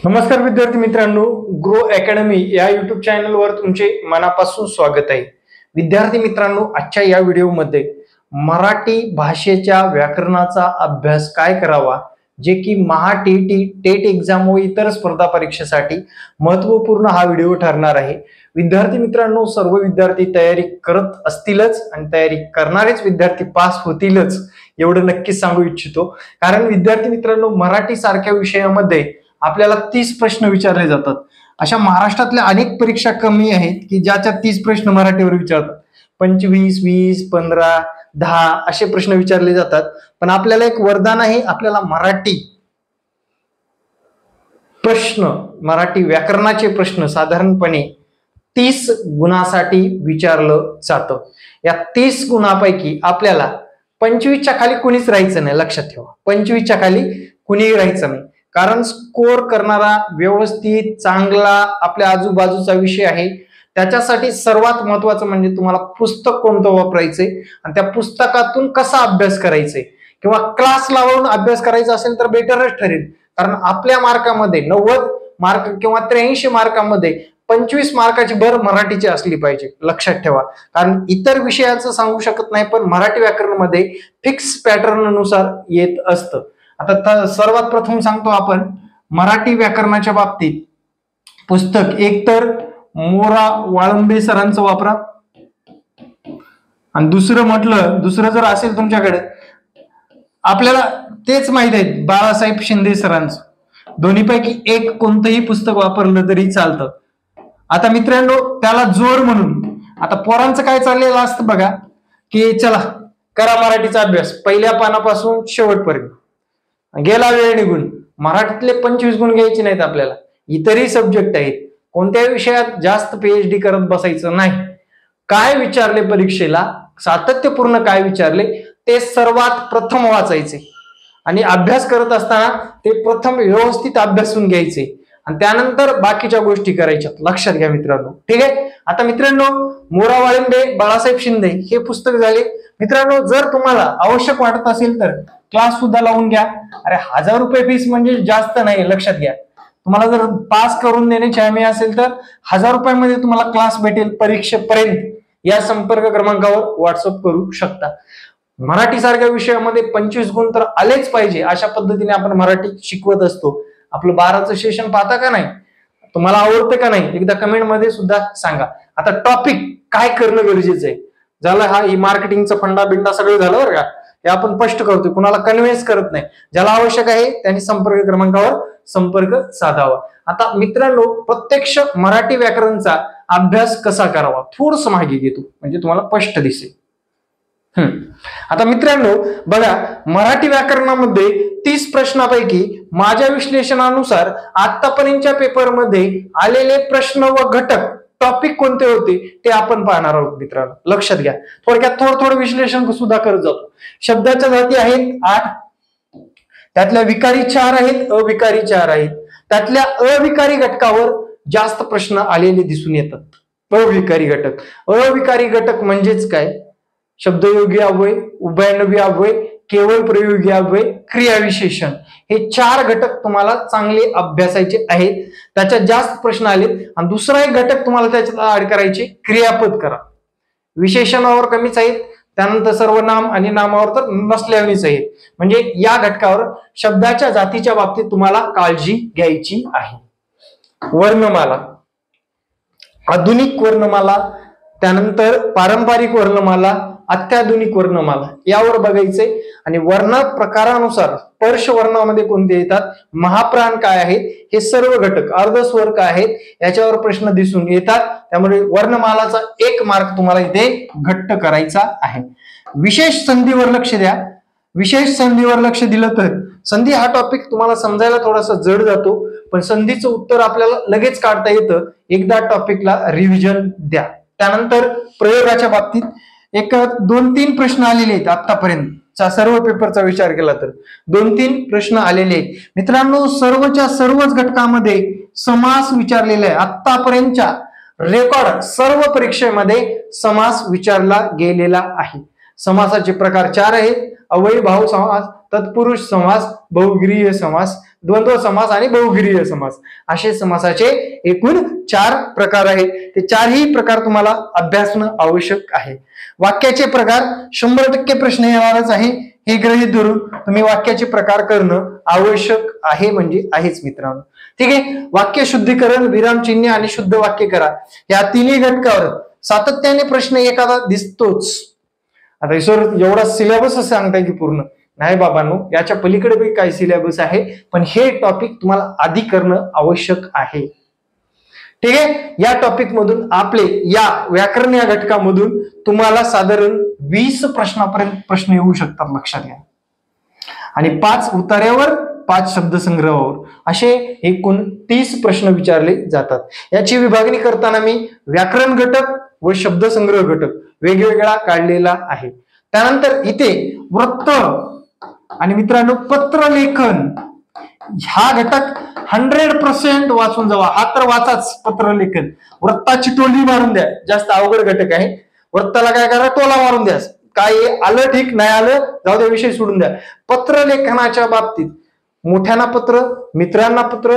नमस्कार विद्यार्थी मित्रांनो, ग्रो अकॅडमी या युट्यूब चॅनलवर तुमचे मनापासून स्वागत आहे। विद्यार्थी मित्रांनो, आजच्या या व्हिडिओमध्ये मराठी भाषेच्या व्याकरणाचा अभ्यास काय करावा, जे की महा-टी-टी, टेट एक्झाम व इतर स्पर्धा परीक्षेसाठी महत्त्वपूर्ण हा व्हिडिओ ठरणार आहे। विद्यार्थी मित्रांनो, सर्व विद्यार्थी तयारी करत असतीलच आणि तयारी करणारेच विद्यार्थी पास होतीलच एवढं नक्कीच सांगू इच्छितो। कारण विद्यार्थी मित्रांनो, मराठी सारख्या विषयामध्ये आपल्याला 30 प्रश्न विचारले जातात। अशा महाराष्ट्रातल्या अनेक परीक्षा कमी आहेत की ज्याच्या 30 प्रश्न मराठीवर विचारतात। 25, 20, 15, 10 असे प्रश्न विचारले जातात। पण आपल्याला एक वरदान आहे, आपल्याला मराठी व्याकरणाचे प्रश्न साधारणपणे 30 गुणासाठी विचारलं जातं। या 30 गुणापैकी आपल्याला 25च्या खाली कुणीच राहायचं नाही, लक्षात ठेवा। 25च्या खाली कुणीही राहायचं नाही, कारण स्कोर करणारा व्यवस्थित चांगला आपल्या आजूबाजूचा विषय आहे। त्याच्यासाठी सर्वात महत्त्वाचं म्हणजे तुम्हाला पुस्तक कोणतं वापरायचंय आणि त्या पुस्तकातून कसा अभ्यास करायचंय, किंवा क्लास लावून अभ्यास करायचा असेल तर बेटरच ठरेल। कारण आपल्या मार्कामध्ये 90 मार्क किंवा 83 मार्कामध्ये 25 मार्काची भर मराठीची असली पाहिजे, लक्षात ठेवा। कारण इतर विषयाचं सांगू शकत नाही, पण मराठी व्याकरणामध्ये फिक्स पॅटर्न नुसार येत असतं। आता सर्वात प्रथम सांगतो आपण मराठी व्याकरणाच्या बाबतीत पुस्तक एकतर मोरा वाळंबे सरांचं वापरा, आणि दुसरं जर असेल तुमच्याकडे, आपल्याला तेच माहित आहे बाळासाहेब शिंदे सरांचं, दोन्हीपैकी एक कोणतंही पुस्तक वापरलं तरी चालतं। आता मित्रांनो, त्याला जोड म्हणून आता पोरांचं काय चाललेलं असतं बघा, की चला करा मराठीचा अभ्यास पहिल्या पानापासून शेवटपर्यंत, गेला वेळ निघून। मराठीतले 25 गुण घ्यायचे नाहीत आपल्याला, इतरही सब्जेक्ट आहेत। कोणत्याही विषयात जास्त पीएचडी करत बसायचं नाही। काय विचारले परीक्षेला, सातत्यपूर्ण काय विचारले ते सर्वात प्रथम वाचायचे, आणि अभ्यास करत असताना ते प्रथम व्यवस्थित अभ्यासून घ्यायचे, आणि त्यानंतर बाकीच्या गोष्टी करायच्या, लक्षात घ्या मित्रांनो। ठीक आहे। आता मित्रांनो, मोरा वाळिंबे बाळासाहेब शिंदे हे पुस्तक झाले। मित्रांनो, जर तुम्हाला आवश्यक वाटत असेल तर क्लास सुद्धा लावून घ्या। अरे 1000 रुपये फीस म्हणजे जास्त नाही, लक्षात घ्या। तुम्हाला जर पास करून देण्याची हमी असेल तर 1000 रुपयामध्ये तुम्हाला क्लास भेटेल परीक्षेपर्यंत। या संपर्क क्रमांकावर व्हॉट्सअप करू शकता। मराठी सारख्या विषयामध्ये 25 गुण तर आलेच पाहिजे, अशा पद्धतीने आपण मराठी शिकवत असतो। आपलं 12चं सेशन पाहता का नाही, तुम्हाला आवडतं का नाही, एकदा कमेंट मध्ये सुद्धा सांगा। आता टॉपिक काय करणं गरजेचं आहे झालं, हा मार्केटिंगचा फंडा बिंडा सगळं झालं बरं का, हे आपण स्पष्ट करतोय, कुणाला कन्व्हिन्स करत नाही। ज्याला आवश्यक आहे त्यांनी संपर्क क्रमांकावर संपर्क साधावा। आता मित्रांनो, प्रत्यक्ष मराठी व्याकरणचा अभ्यास कसा करावा थोडस मागे घेतो, म्हणजे तुम्हाला स्पष्ट दिसेल। आता मित्रांनो बघा, मराठी व्याकरणामध्ये 30 प्रश्नापैकी माझ्या विश्लेषणानुसार आतापर्यंतच्या पेपरमध्ये आलेले प्रश्न व घटक टॉपिक कोणते होते ते आपण पाहणार आहोत मित्रांनो, लक्षात घ्या। थोडक्यात थोडं विश्लेषण सुद्धा करत जातो। शब्दाच्या जाती आहेत 8, त्यातल्या विकारी 4 आहेत, अविकारी 4 आहेत। त्यातल्या अविकारी घटकावर जास्त प्रश्न आलेले दिसून येतात। अविकारी घटक म्हणजेच काय, शब्दयोगी अव्यय, उभयनवी अव्यय, केवळ प्रयोगी अव्यय, क्रियाविशेषण, हे 4 घटक तुम्हाला चांगले अभ्यासायचे आहेत। त्याच्यात जास्त प्रश्न आलेत। आणि दुसरा एक घटक तुम्हाला त्याच्यात ऍड करायचे, क्रियापद करा। विशेषणावर कमीच आहेत, त्यानंतर सर्वनाम आणि नामावर तर नसल्यानेच आहेत। म्हणजे या घटकावर शब्दाच्या जातीच्या बाबतीत तुम्हाला काळजी घ्यायची आहे। वर्णमाला, आधुनिक वर्णमाला, त्यानंतर पारंपरिक वर्णमाला, अत्याधुनिक वर्णमाला यावर बघायचे। आणि वर्ण प्रकारानुसार स्पर्श वर्णामध्ये कोणते येतात, महाप्राण काय आहेत, हे सर्व घटक, अर्धस्वर काय आहेत याच्यावर प्रश्न दिसून येतात। त्यामुळे वर्णमालाचा 1 मार्क तुम्हाला इथे घट्ट करायचा आहे। विशेष संधीवर लक्ष द्या। विशेष संधीवर लक्ष दिलं तर संधी हा टॉपिक तुम्हाला समजायला थोडासा जड जातो, पण संधीचं उत्तर आपल्याला लगेच काढता येतं, एकदा टॉपिकला रिव्हिजन द्या। त्यानंतर प्रयोगाच्या बाबतीत 2-3 प्रश्न आलेले आहेत। आतापर्यंतचा सर्व पेपरचा विचार केला तर 2-3 प्रश्न आलेले आहेत मित्रांनो। सर्वच्या सर्वच घटकामध्ये समास विचारलेला आहे। आतापर्यंतच्या रेकॉर्ड सर्व परीक्षेमध्ये समास विचारला गेलेला आहे। समासाचे प्रकार 4 आहेत: अव्ययीभाव समास, तत्पुरुष समास, बहुगिरीय समास, द्वंद्व समास आणि बहुगिरीय समास. असे समासाचे एकूण 4 प्रकार आहेत. ते 4ही प्रकार तुम्हाला अभ्यासणं आवश्यक आहे. वाक्याचे प्रकार 100% प्रश्न येणारच आहे, हे गृहीत धरून तुम्ही वाक्याचे प्रकार करणं आवश्यक आहे, म्हणजे आहेच मित्रांनो. ठीक आहे. वाक्य शुद्धीकरण, विरामचिन्ह आणि शुद्ध वाक्य करा, या तिन्ही घटकावर सातत्याने प्रश्न एखादा दिसतोच. आता सर एवढा सिलेबस सांगताय की पूर्ण? नाही बाबांनो, याच्या पलीकडे बी काही सिलेबस आहे, पण हे टॉपिक तुम्हाला आधी करणं आवश्यक आहे. ठीक आहे. या टॉपिक मधून आपले या व्याकरण या घटकामधून तुम्हाला साधारण 20 प्रश्नापर्यंत प्रश्न येऊ शकतात, लक्षात घ्या. आणि 5 उतार्यावर 5 शब्दसंग्रहावर असे एकूण 30 प्रश्न विचारले जातात. याची विभागणी करताना मी व्याकरण घटक व शब्दसंग्रह घटक वेगवेगळा काढलेला आहे. त्यानंतर इथे वृत्त आणि मित्रांनो पत्रलेखन हा घटक 100% वाचून जावा. हा तर वाचाच. पत्रलेखन, वृत्ताची टोली मारून द्या, जास्त अवघड घटक आहे. वृत्ताला काय करा, टोला मारून द्या. काय आलं ठीक, नाही आलं जाऊ द्या, विषय सोडून द्या. पत्रलेखनाच्या बाबतीत मोठ्यांना पत्र, मित्रांना पत्र,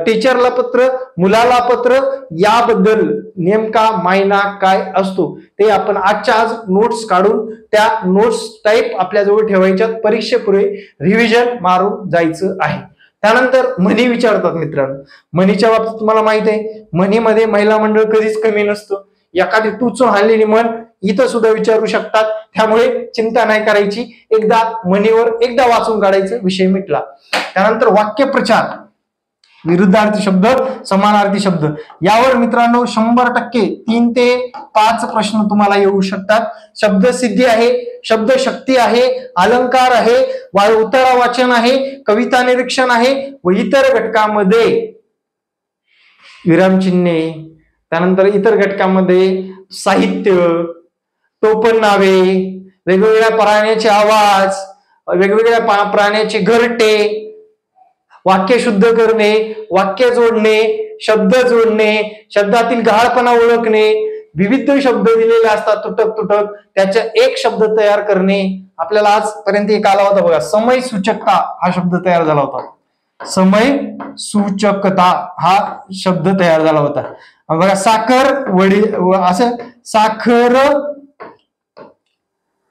टीचरला पत्र, मुलाला पत्र, याबद्दल नेमका मायना काय असतो ते आपण आजच्या आज नोट्स काढून त्या नोट्स टाईप आपल्याजवळ ठेवायच्यात. परीक्षेपूर्वी रिव्हिजन मारून जायचं आहे. त्यानंतर म्हणी विचारतात मित्रांनो. म्हणीच्या बाबतीत तुम्हाला माहित आहे, म्हणीमध्ये महिला मंडळ कधीच कमी नसतं. एखादी टुचून हल्लेली म्हण इथं सुद्धा विचारू शकतात, त्यामुळे चिंता नाही करायची. एकदा म्हणीवर एकदा वाचून काढायचं, विषय मिटला. त्यानंतर वाक्यप्रचार, विरुद्धार्थी शब्द, समानार्थी शब्द, यावर मित्रांनो 100% 3 ते 5 प्रश्न तुम्हाला येऊ शकतात. शब्दसिद्धी आहे, शब्दशक्ती आहे, अलंकार आहे, उतारा वाचन आहे, कविता निरीक्षण आहे व इतर घटकामध्ये विरामचिन्हे. त्यानंतर इतर घटकामध्ये साहित्य, टोपण नावे, वेगवेगळ्या प्राण्याचे आवाज, वेगवेगळ्या प्राण्याचे घरटे, वाक्य शुद्ध करणे, वाक्य जोडणे, शब्द जोडणे, शब्दातील गहाळपणा ओळखणे, विविध शब्द दिलेले असतात तुटक तुटक, त्याचा एक शब्द तयार करणे. आपल्याला आजपर्यंत एक आला होता बघा, समय सूचकता हा शब्द तयार झाला होता. समय सूचकता हा शब्द तयार झाला होता बघा. साखर वडी, असं साखर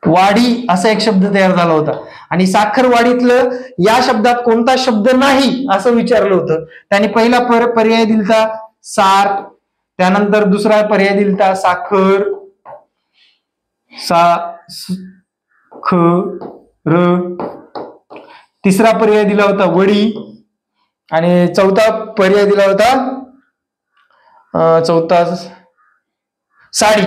वाडी असा एक शब्द तयार झाला होता. आणि साखरवाडीतलं या शब्दात कोणता शब्द नाही असं विचारलं होतं. त्याने पहिला पर्याय दिलता सार, त्यानंतर दुसरा पर्याय दिलता साखर, तिसरा पर्याय दिला होता वडी आणि चौथा पर्याय दिला होता साडी.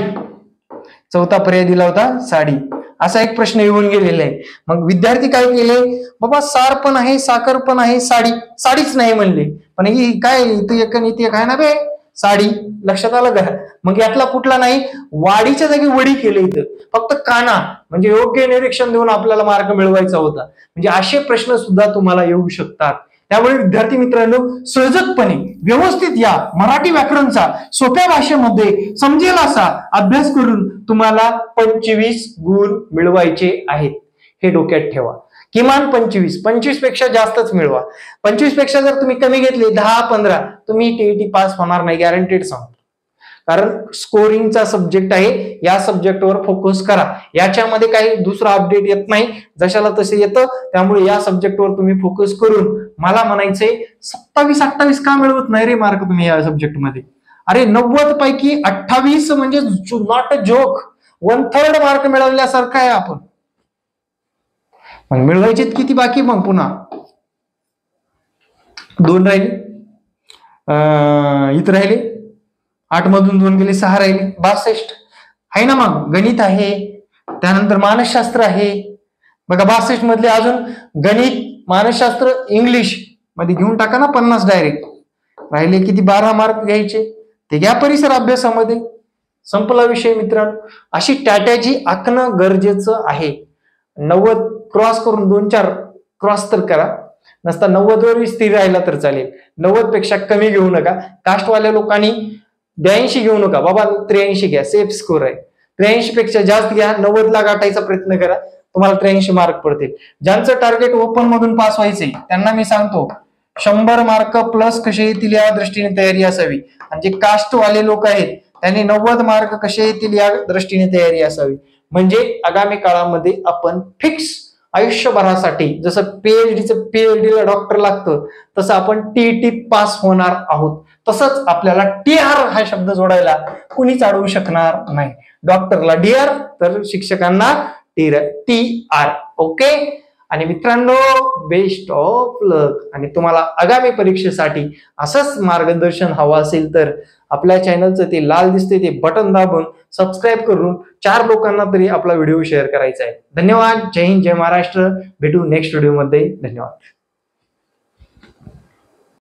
चौथा पर्याय दिला होता साडी. असा एक प्रश्न येऊन गेलेला आहे. मग विद्यार्थी काय केले, बाबा सार पण आहे, साखर पण आहे, साडीच नाही म्हणले. पण ही काय इथे एक आणि इथे काय ना बे साडी, लक्षात आलं का? मग यातला कुठला नाही, वाडीच्या जागी वडी केले इथं. फक्त काना म्हणजे योग्य निरीक्षण देऊन आपल्याला मार्क मिळवायचा होता. म्हणजे असे प्रश्न सुद्धा तुम्हाला येऊ शकतात. त्यामुळे विद्यार्थी मित्रांनो सहजपणे व्यवस्थित या मराठी व्याकरणचा सोप्या भाषेमध्ये समजेल असा अभ्यास करून तुम्हाला 25 गुण मिळवायचे आहेत, हे डोक्यात ठेवा. किमान 25 पेक्षा जास्तच मिळवा. 25 पेक्षा जर तुम्ही कमी घेतले 10-15 तुम्ही टीईटी पास होणार नाही, गॅरंटेड सांगतो. कारण स्कोरिंगचा सब्जेक्ट आहे, या सब्जेक्टवर फोकस करा. याच्यामध्ये काही दुसरा अपडेट येत नाही, जशाला तसे येतं. त्यामुळे या सब्जेक्टवर तुम्ही फोकस करून मला म्हणायचंय 27-28 का मिळवत नाही रे मार्क तुम्ही या सब्जेक्टमध्ये? अरे 90 पैकी 28 म्हणजे नॉट अ जोक, 1/3 मार्क मिळवल्यासारखं आहे आपण. मग मिळवायचे किती बाकी? मग पुन्हा 2 राहिले, इथं राहिले 8 मधून 2 गेले 6 राहिले, 62 आहे ना. मग गणित आहे, त्यानंतर मानसशास्त्र आहे बघा. 62 मधले अजून गणित, मानसशास्त्र, इंग्लिश मध्ये घेऊन टाका ना 50 डायरेक्ट. राहिले किती? 12 मार्क घ्यायचे, ते घ्या परिसर अभ्यासामध्ये. संपला विषय मित्रांनो. अशी स्ट्रॅटेजी आखणं गरजेचं आहे. 90 क्रॉस करून 2-4 क्रॉस तर करा, नसता 90 वर स्थिर राहिला तर चालेल. 90 पेक्षा कमी घेऊ नका. कास्टवाल्या लोकांनी 82 घेऊ नका बाबा, 83 घ्या, सेफ स्कोर आहे. 83 पेक्षा जास्त घ्या, 90 ला गाठायचा प्रयत्न करा, तुम्हाला 83 मार्क पडतील. ज्यांचं टार्गेट ओपन मधून पास व्हायचंय त्यांना मी सांगतो 100 मार्क प्लस कसे येतील या दृष्टीने तयारी असावी. आणि जे कास्ट वाले लोक आहेत त्यांनी 90 मार्क कसे येतील या दृष्टीने तयारी असावी. म्हणजे आगामी काळामध्ये आपण फिक्स आयुष्यभरासाठी जसं पीएचडीला डॉक्टर लागतं तसं आपण टीईटी पास होणार आहोत. तसंच आपल्याला टीआर हा शब्द जोडायला कुणीच अडवू शकणार नाही. डॉक्टरला डीआर तर शिक्षकांना टीआर. ओके. आणि मित्रांनो, बेस्ट ऑफ लक. आणि तुम्हाला आगामी परीक्षेसाठी असंच मार्गदर्शन हवं असेल तर आपल्या चॅनलचं ते लाल दिसते ते बटन दाबून सबस्क्राईब करून 4 लोकांना तरी आपला व्हिडिओ शेअर करायचा आहे. धन्यवाद. जय हिंद, जय महाराष्ट्र. भेटू नेक्स्ट व्हिडिओमध्ये. धन्यवाद.